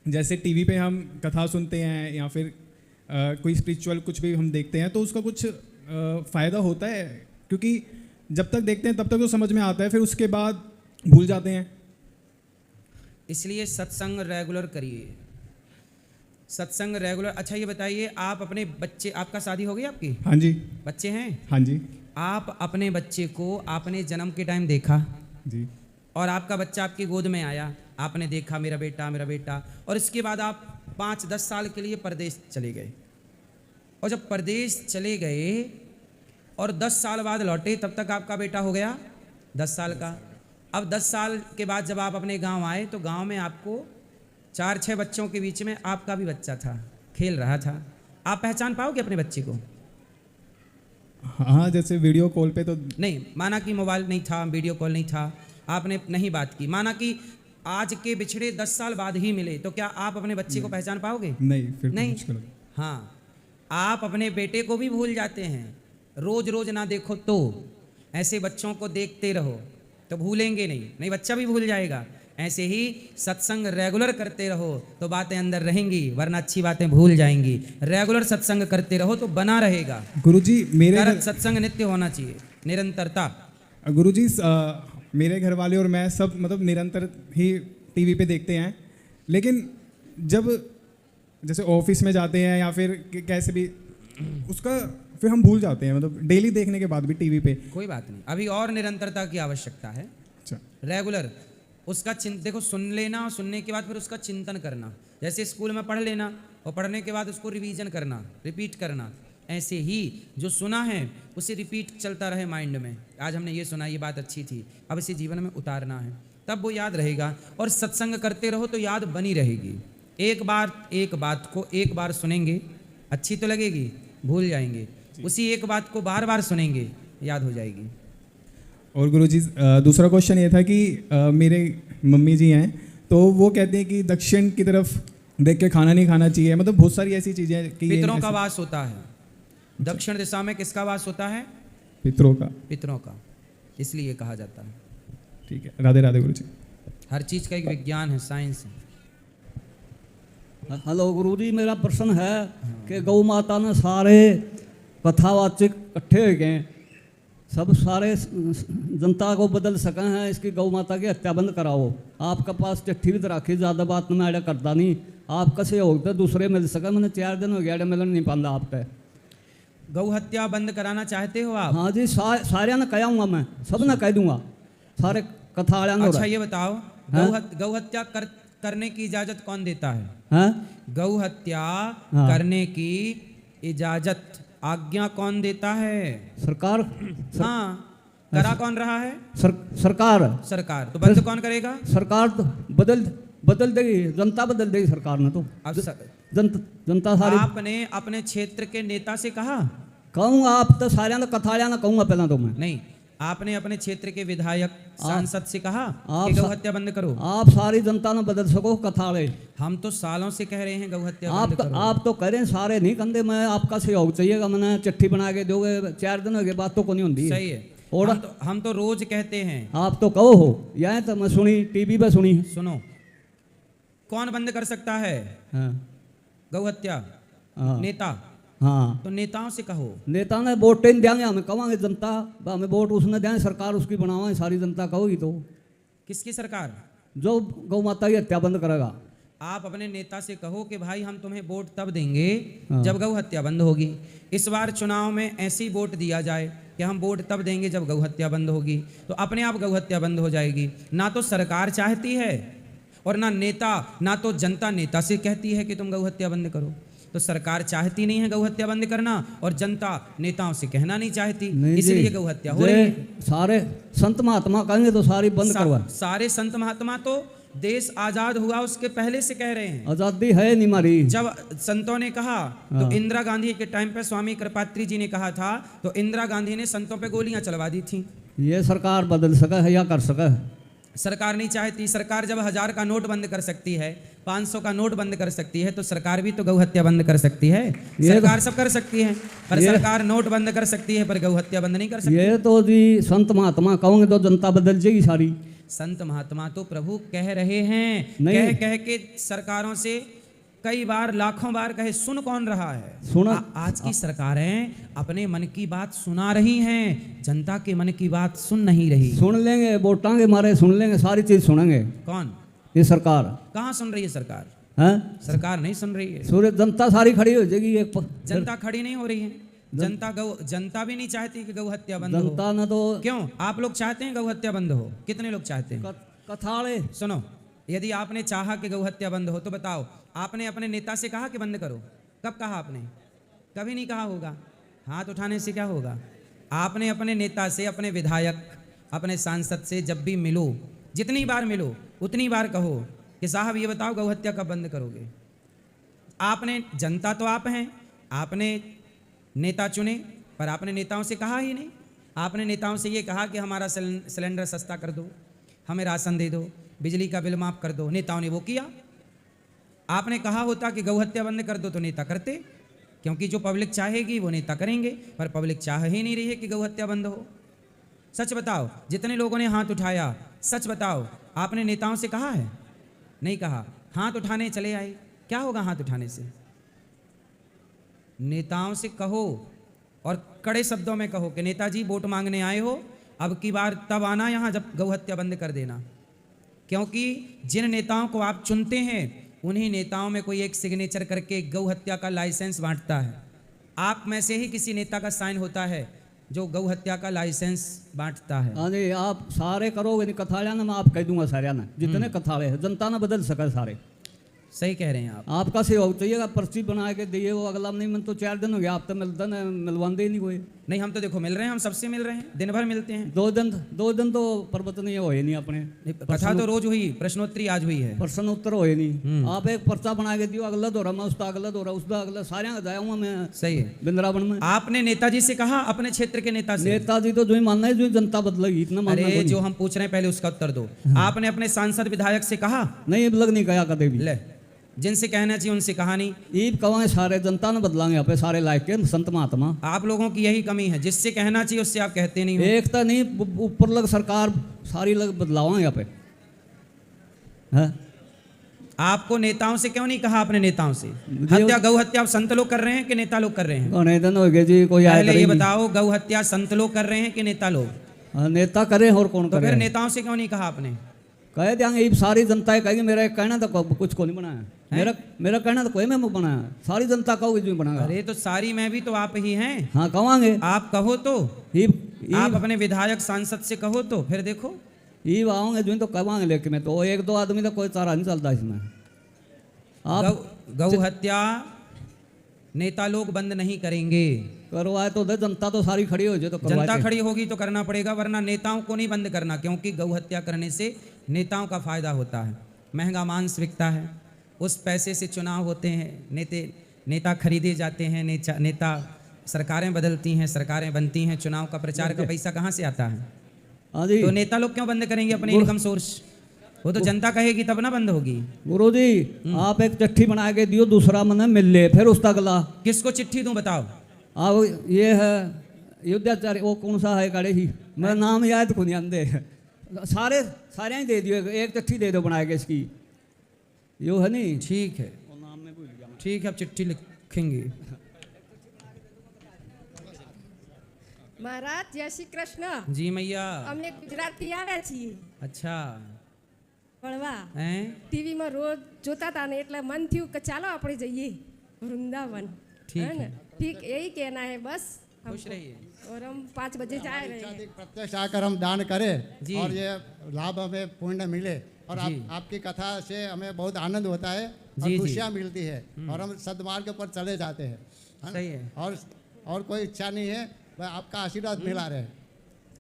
जैसे टीवी पे हम कथा सुनते हैं या फिर कोई स्पिरिचुअल कुछ भी हम देखते हैं तो उसका कुछ फ़ायदा होता है, क्योंकि जब तक देखते हैं तब तक तो समझ में आता है, फिर उसके बाद भूल जाते हैं। इसलिए सत्संग रेगुलर करिए, सत्संग रेगुलर। अच्छा ये बताइए, आप अपने बच्चे, आपका शादी हो गई आपकी? हाँ जी। बच्चे हैं? हाँ जी। आप अपने बच्चे को आपने जन्म के टाइम देखा जी। और आपका बच्चा आपकी गोद में आया, आपने देखा मेरा बेटा मेरा बेटा, और इसके बाद आप 5-10 साल के लिए परदेश चले गए, और जब परदेश चले गए और 10 साल बाद लौटे, तब तक आपका बेटा हो गया 10 साल का। अब 10 साल के बाद जब आप अपने गांव आए तो गांव में आपको 4-6 बच्चों के बीच में आपका भी बच्चा था, खेल रहा था। आप पहचान पाओगे अपने बच्चे को? हाँ, जैसे वीडियो कॉल पे तो नहीं, माना कि मोबाइल नहीं था, वीडियो कॉल नहीं था, आपने नहीं बात की, माना कि आज के बिछड़े 10 साल बाद ही मिले, तो क्या आप अपने बच्चे को पहचान पाओगे? नहीं, फिर तो नहीं। मुश्किल होगा। हाँ, आप अपने बेटे को भी भूल जाते हैं, रोज रोज ना देखो तो। ऐसे बच्चों को देखते रहो तो भूलेंगे नहीं, नहीं बच्चा भी भूल जाएगा। ऐसे ही सत्संग रेगुलर करते रहो तो बातें अंदर रहेंगी, वरना अच्छी बातें भूल जाएंगी। रेगुलर सत्संग करते रहो तो बना रहेगा। गुरुजी मेरे सत्संग नित्य होना चाहिए, निरंतरता। गुरुजी मेरे घर वाले और मैं सब मतलब निरंतर ही टीवी पे देखते हैं, लेकिन जब जैसे ऑफिस में जाते हैं या फिर कैसे भी उसका फिर हम भूल जाते हैं, मतलब डेली देखने के बाद भी टीवी पे। कोई बात नहीं, अभी और निरंतरता की आवश्यकता है। अच्छा। रेगुलर उसका देखो, सुन लेना और सुनने के बाद फिर उसका चिंतन करना। जैसे स्कूल में पढ़ लेना और पढ़ने के बाद उसको रिवीजन करना, रिपीट करना, ऐसे ही जो सुना है उसे रिपीट चलता रहे माइंड में। आज हमने ये सुना, ये बात अच्छी थी, अब इसे जीवन में उतारना है, तब वो याद रहेगा। और सत्संग करते रहो तो याद बनी रहेगी। एक बात को एक बार सुनेंगे, अच्छी तो लगेगी, भूल जाएंगे, उसी एक बात को बार बार सुनेंगे, याद हो जाएगी। और गुरुजी दूसरा क्वेश्चन ये था कि मेरे मम्मी जी हैं तो वो कहते हैं कि दक्षिण की तरफ देख के खाना नहीं खाना चाहिए, मतलब बहुत सारी ऐसी चीज़ें कि पितरों का वास होता है। दक्षिण दिशा में किसका वास होता है? पितरों का। पितरों का, इसलिए कहा जाता है। ठीक है, राधे राधे गुरुजी। हर चीज़ का एक विज्ञान है, साइंस है। हेलो गुरुजी, मेरा प्रश्न है कि गौ माता ने सारे कथावाचक इकट्ठे हो गए, सब सारे जनता को बदल सके हैं, इसकी गौ माता की हत्या बंद कराओ। आपके पास चिट्ठी भी तो रखी, ज़्यादा बात में आड़ा करता नहीं, आप कैसे होते दूसरे मिल सके। मैंने 4 दिन हो गया आड़े मिलन नहीं पाता आप पे। गौ हत्या बंद कराना चाहते हो आप? हाँ जी, सारे ने कहूँगा, मैं सब ने कह दूंगा, सारे कथा वाले। अच्छा ये बताओ, गौ हत्या करने की इजाजत कौन देता है? गौ हत्या करने की इजाजत, आज्ञा कौन देता है? सरकार। हाँ, करा कौन रहा है? सरकार। सरकार। तो बंद कौन करेगा? सरकार तो बदल देगी, जनता बदल देगी सरकार ने। तो अब जनता सारी। आपने अपने क्षेत्र के नेता से कहा? कहूँगा, आप तो सारे ने कथा ना कहूँगा पहला तो मैं। नहीं, आपने अपने क्षेत्र के विधायक सांसद से कहा कि गौ हत्या बंद करो? आप सारी जनता ने बदल सको कथा ले। हम तो सालों से कह रहे हैं गौ हत्या बंद करो। आप तो कह रहे हैं, सारे नहीं कंधे, मैं आपका सहयोग चाहिएगा, मैंने चिट्ठी बना के दोगे, 4 दिन के बाद तो को नहीं होती। सही है, और हम तो रोज कहते हैं। आप तो कहो हो, यह तो मैं सुनी टीवी पे सुनी। सुनो, कौन बंद कर सकता है गौ हत्या? नेता। हाँ, तो नेताओं से कहो। नेता ने वोट देंगे, हमें कहेंगे जनता, हमें वोट उसने दें, सरकार उसकी बनावा, सारी जनता कहोगी। तो किसकी सरकार? जो गौ माता की हत्या बंद करेगा। आप अपने नेता से कहो कि भाई हम तुम्हें वोट तब देंगे जब गौ हत्या बंद होगी। इस बार चुनाव में ऐसी वोट दिया जाए कि हम वोट तब देंगे जब गौ हत्या बंद होगी, तो अपने आप गौ हत्या बंद हो जाएगी। ना तो सरकार चाहती है और ना नेता, ना तो जनता नेता से कहती है कि तुम गौ हत्या बंद करो। तो सरकार चाहती नहीं है गौ हत्या बंद करना और जनता नेताओं से कहना नहीं चाहती, इसलिए गौ हत्या हो रही है। सारे संत महात्मा कहेंगे तो सारी बंद करवा। सारे संत महात्मा तो देश आजाद हुआ उसके पहले से कह रहे हैं, आजादी है नहीं मारी। जब संतों ने कहा तो इंदिरा गांधी के टाइम पे स्वामी कृपात्री जी ने कहा था, तो इंदिरा गांधी ने संतों पे गोलियां चलवा दी थी। ये सरकार बदल सका है या कर सका है? सरकार नहीं चाहती। सरकार जब 1000 का नोट बंद कर सकती है, 500 का नोट बंद कर सकती है, तो सरकार भी तो गौ हत्या बंद कर सकती है। सरकार सब कर सकती है, पर सरकार नोट बंद कर सकती है पर गौ हत्या बंद नहीं कर सकती। ये तो जी संत महात्मा कहोगे तो जनता बदल जाएगी सारी। संत महात्मा तो प्रभु कह रहे हैं, नहीं। कह कह के सरकारों से कई बार लाखों बार कहे, सुन कौन रहा है? सुना। आज की सरकारें अपने मन की बात सुना रही हैं, जनता के मन की बात सुन नहीं रही। सुन लेंगे, वोटां के मारे सुन लेंगे, सारी चीज सुनेंगे। कौन? ये सरकार कहाँ सुन रही है सरकार? है, सरकार नहीं सुन रही है। सूर्य जनता सारी खड़ी हो जाएगी एक जनता खड़ी नहीं हो रही है। जनता भी नहीं चाहती कि गौ हत्या बंद हो। जनता ने तो क्यों? आप लोग चाहते हैं गौ हत्या बंद हो? कितने लोग चाहते हैं? कथाड़े। सुनो, यदि आपने चाहा कि गौ हत्या बंद हो तो बताओ, आपने अपने नेता से कहा कि बंद करो? कब कहा आपने? कभी नहीं कहा होगा। हाथ उठाने से क्या होगा? आपने अपने नेता से, अपने विधायक, अपने सांसद से जब भी मिलो, जितनी बार मिलो उतनी बार कहो कि साहब ये बताओ गौ हत्या कब बंद करोगे? आपने, जनता तो आप हैं, आपने नेता चुने, पर आपने नेताओं से कहा ही नहीं। आपने नेताओं से ये कहा कि हमारा सिलेंडर सस्ता कर दो, हमें राशन दे दो, बिजली का बिल माफ़ कर दो। नेताओं ने वो किया। आपने कहा होता कि गौ हत्या बंद कर दो तो नेता करते, क्योंकि जो पब्लिक चाहेगी वो नेता करेंगे, पर पब्लिक चाह ही नहीं रही है कि गौ हत्या बंद हो। सच बताओ, जितने लोगों ने हाथ उठाया, सच बताओ, आपने नेताओं से कहा है? नहीं कहा। हाथ उठाने चले आए, क्या होगा हाथ उठाने से? नेताओं से कहो और कड़े शब्दों में कहो कि नेताजी वोट मांगने आए हो, अब की बार तब आना यहाँ जब गौ हत्या बंद कर देना। क्योंकि जिन नेताओं को आप चुनते हैं उन्हीं नेताओं में कोई एक सिग्नेचर करके गौ हत्या का लाइसेंस बांटता है। आप में से ही किसी नेता का साइन होता है जो गौ हत्या का लाइसेंस बांटता है। हाँ जी, आप सारे करोगे नहीं कथाड़िया ना, मैं आप कह दूंगा सारे ना, जितने कथाड़े हैं जनता ना बदल सके सारे। सही कह रहे हैं आप। आपका सहयोग चाहिएगा, पर्ची बना के दिए वो अगला नहीं। मन तो 4 दिन हो गया, आप तो मिलवाते ही नहीं कोई। नहीं, हम तो देखो मिल रहे हैं, हम सबसे मिल रहे हैं, दिन भर मिलते हैं। 2 दिन तो पर्वत नहीं हुए नहीं अपने। कथा तो रोज हुई, प्रश्नोत्तरी आज हुई है, प्रश्न उत्तर हुए नहीं। आप एक पर्चा बना के दियो, अगला दौरा मैं उसका, अगला दौरा उसका, अगला सारे जाया हूँ मैं। सही है। वृंदावन में आपने नेताजी से कहा, अपने क्षेत्र के नेता से? नेताजी तो जो ही मानना है, जो जनता बदलेगी इतना मानना। अरे जो हम पूछ रहे हैं पहले उसका उत्तर दो। आपने अपने सांसद विधायक से कहा? नहीं, लग नहीं गया कदे भी। ले, जिनसे कहना चाहिए उनसे कहा नहीं। ईब कहेंगे सारे जनता ने बदलांगे यहाँ पे सारे लायक के संत महात्मा। आप लोगों की यही कमी है, जिससे कहना चाहिए उससे आप कहते नहीं हो। एक तो नहीं, ऊपर लग सरकार सारी लग बदलावा यहाँ पे है। आपको नेताओं से क्यों नहीं कहा? अपने नेताओं से हत्या, गौ हत्या आप संत लोग कर रहे हैं कि नेता लोग कर रहे हैं? नहीं दिन हो गए जी, कोई आया पहले ये बताओ, गौ हत्या संत लोग कर रहे हैं कि नेता लोग? नेता करे और कौन तो करे? फिर नेताओं से क्यों नहीं कहा आपने? कह देंगे सारी जनता कहेगी मेरा एक कहना तो कुछ को नहीं बनाया, मेरा कहना तो कोई मैं बनाया, सारी जनता कहोगे जो बनाया। अरे तो सारी में भी तो आप ही हैं। हाँ कहेंगे, आप कहो तो, आप अपने विधायक सांसद से कहो तो फिर देखो। ये आओगे जो तो कहेंगे, लेकिन मैं तो 1-2 आदमी तो कोई चारा नहीं चलता इसमें। आप गौ हत्या नेता लोग बंद नहीं करेंगे। करवाए तो दे, जनता तो सारी खड़ी हो जाए तो जनता खड़ी होगी तो करना पड़ेगा, वरना नेताओं को नहीं बंद करना, क्योंकि गौ हत्या करने से नेताओं का फायदा होता है, महंगा मांस बिकता है, उस पैसे से चुनाव होते हैं, नेता खरीदे जाते हैं, नेता सरकारें बदलती हैं, सरकारें बनती हैं, चुनाव का प्रचार का पैसा कहाँ से आता है? तो नेता लोग क्यों बंद करेंगे अपने इनकम सोर्स? वो तो जनता कहेगी तब ना बंद होगी। गुरु जी आप एक चिट्ठी बना के दियो, दूसरा मन मिल ले, फिर उसका अगला। किसको चिट्ठी दूं बताओ? अब ये है युद्धाचार्य, वो कौन सा है गाड़ी ही, मेरा नाम याद को नहीं आते, सारे ही दे दियो, एक चिट्ठी दे दो बना के इसकी, यो है नहीं। ठीक है, नाम में भूल गया। ठीक है, अब चिट्ठी लिखेंगे। महाराज जय श्री कृष्ण। जी मैया। अમને ગુજરાતી આવે છે। अच्छा પડવા हैं? ટીવી માં રોજ જોતા હતા ને એટલે મન થયું કે ચાલો આપણે જઈએ વૃંદાवन। ठीक है ना? है। ठीक यही कहना है बस। खुश रहिए। और हम 5 बजे जा रहे हैं। प्रत्यक्ष आकर हम दान करें जी। और ये लाभ हमें पुण्य मिले, और जी। आपकी कथा से हमें बहुत आनंद होता है और जी, जी। खुशियाँ मिलती है, और हम सद्मार्ग पर चले जाते हैं। सही है। और कोई इच्छा नहीं है, बस आपका आशीर्वाद मिला रहे।